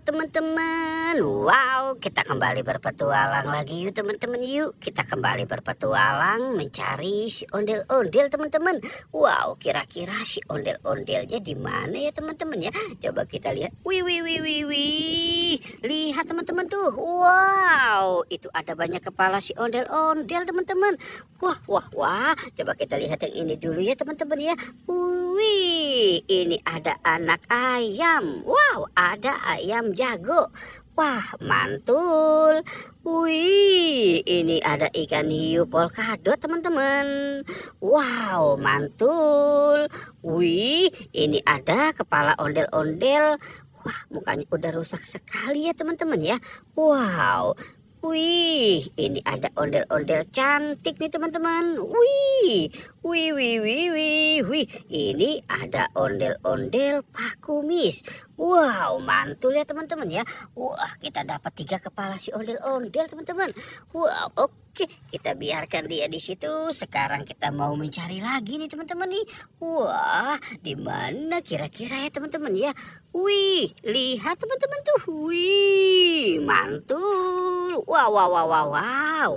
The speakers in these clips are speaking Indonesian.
teman-teman. Wow, kita kembali berpetualang lagi yuk teman-teman. Yuk kita kembali berpetualang mencari si ondel-ondel teman-teman. Wow, kira-kira si ondel-ondelnya di mana ya teman-teman ya? Coba kita lihat. Wih, wih, wih, wih, wih. Lihat teman-teman tuh. Wow, itu ada banyak kepala si ondel-ondel teman-teman. Wah, wah, wah. Coba kita lihat yang ini dulu ya teman-teman ya. Wih, ini ada anak ayam. Wow, ada ayam jago. Wah, mantul. Wih, ini ada ikan hiu polkadot teman-teman. Wow, mantul. Wih, ini ada kepala ondel-ondel. Wah, mukanya udah rusak sekali ya teman-teman ya. Wow. Wih, ini ada ondel-ondel cantik nih teman-teman. Wih, wih, wih, wih, wih, wih. Ini ada ondel-ondel Pak Kumis. Wow, mantul ya teman-teman ya. Wah, kita dapat 3 kepala si ondel-ondel teman-teman. Wow, oke, kita biarkan dia di situ. Sekarang kita mau mencari lagi nih teman-teman nih. Wah, di mana kira-kira ya teman-teman ya? Wih, lihat teman-teman tuh. Wih, mantul. Wow, wow, wow, wow, wow.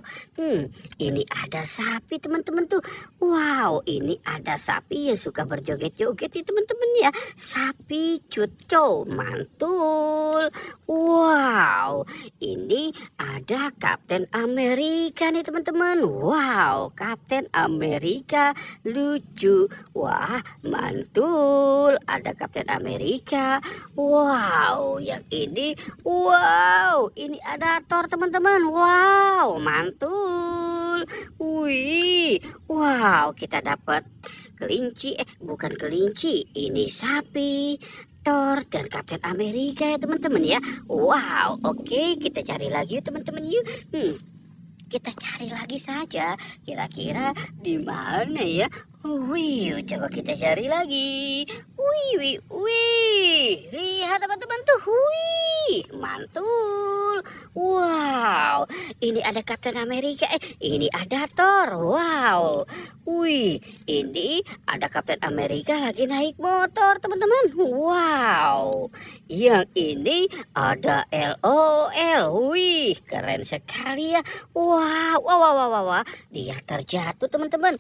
Ini ada sapi teman-teman tuh. Wow, ini ada sapi yang suka berjoget-joget nih teman-teman ya. Sapi cuco, mantul. Wow, ini ada Kapten Amerika nih teman-teman. Wow, Kapten Amerika lucu. Wah, mantul. Ada Kapten Amerika. Wow, yang ini. Wow, ini ada Thor teman-teman. Wow, mantul. Wih, wow, kita dapat kelinci. Bukan kelinci, ini sapi, Thor dan Kapten Amerika ya teman-teman ya. Wow, oke, kita cari lagi teman-teman yuk. Kita cari lagi saja. Kira-kira di mana ya? Wih, coba kita cari lagi. Wih, wih, wih. Lihat teman-teman tuh. Wih, mantul. Wow, ini ada Kapten Amerika. Ini ada Thor. Wow. Wih, ini ada Kapten Amerika lagi naik motor teman-teman. Wow. Yang ini ada LOL. Wih, keren sekali ya. Wow, wow, wow, wow, wow. Dia terjatuh teman-teman.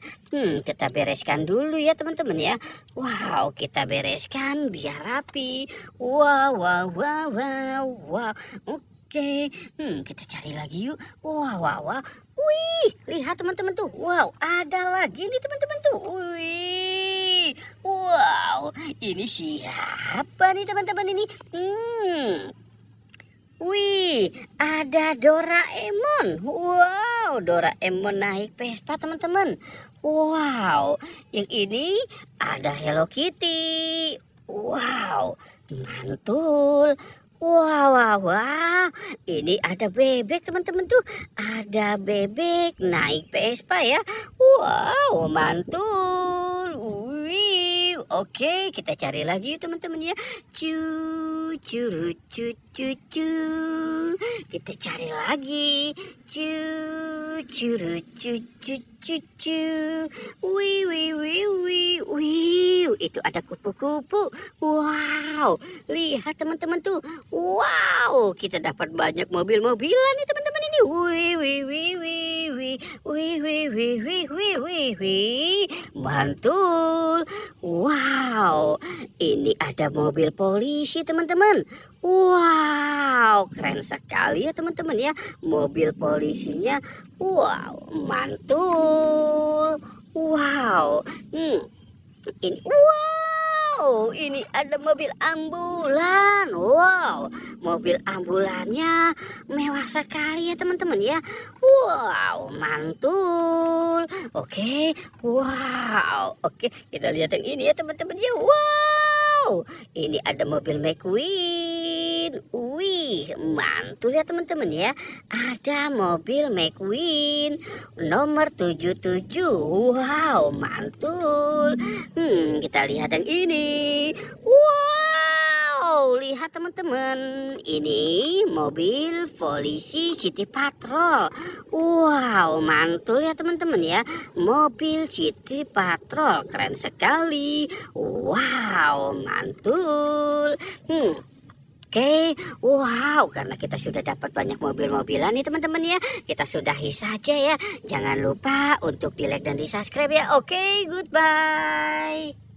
Kita bereskan dulu ya teman-teman ya. Wow, kita bereskan biar rapi. Wow, wow, wow, wow, wow. Oke, kita cari lagi yuk. Wow, wow, wow. Wih, lihat teman-teman tuh. Wow, ada lagi nih teman-teman tuh. Wih, wow. Ini siapa nih teman-teman ini? Wih, ada Doraemon. Wow, Doraemon naik Vespa teman-teman. Wow, yang ini ada Hello Kitty. Wow, mantul. Wow, wow, wow. Ini ada bebek teman-teman tuh. Ada bebek naik Vespa ya. Wow, mantul. Wih, oke, kita cari lagi teman-teman ya. Curu cu cu cu. Kita cari lagi. Curu cu cu cu cu. Wih, wih, wih, wih, wih. Itu ada kupu-kupu. Wow, lihat teman-teman tuh. Wow, kita dapat banyak mobil-mobilan nih teman-teman ini. Wih, wih, wih, wih, wih, wih, wih, wih, wih, wih, wih, wih. Mantul. Wow, ini ada mobil polisi teman-teman. Wow, keren sekali ya teman-teman ya. Mobil polisinya. Wow, mantul. Wow. Ini wow, ini ada mobil ambulan. Wow, mobil ambulannya mewah sekali ya teman-teman ya. Wow, mantul. Oke, wow. Oke, kita lihat yang ini ya teman-teman ya. Wow, ini ada mobil McQueen. Wih, mantul ya teman-teman ya. Ada mobil McQueen nomor 77. Wow, mantul. Kita lihat yang ini. Wow, lihat teman-teman. Ini mobil polisi City Patrol. Wow, mantul ya teman-teman ya. Mobil City Patrol keren sekali. Wow, mantul. Oke, wow, karena kita sudah dapat banyak mobil-mobilan nih teman-teman ya, kita sudahi saja ya. Jangan lupa untuk di like dan di subscribe ya. Oke, goodbye.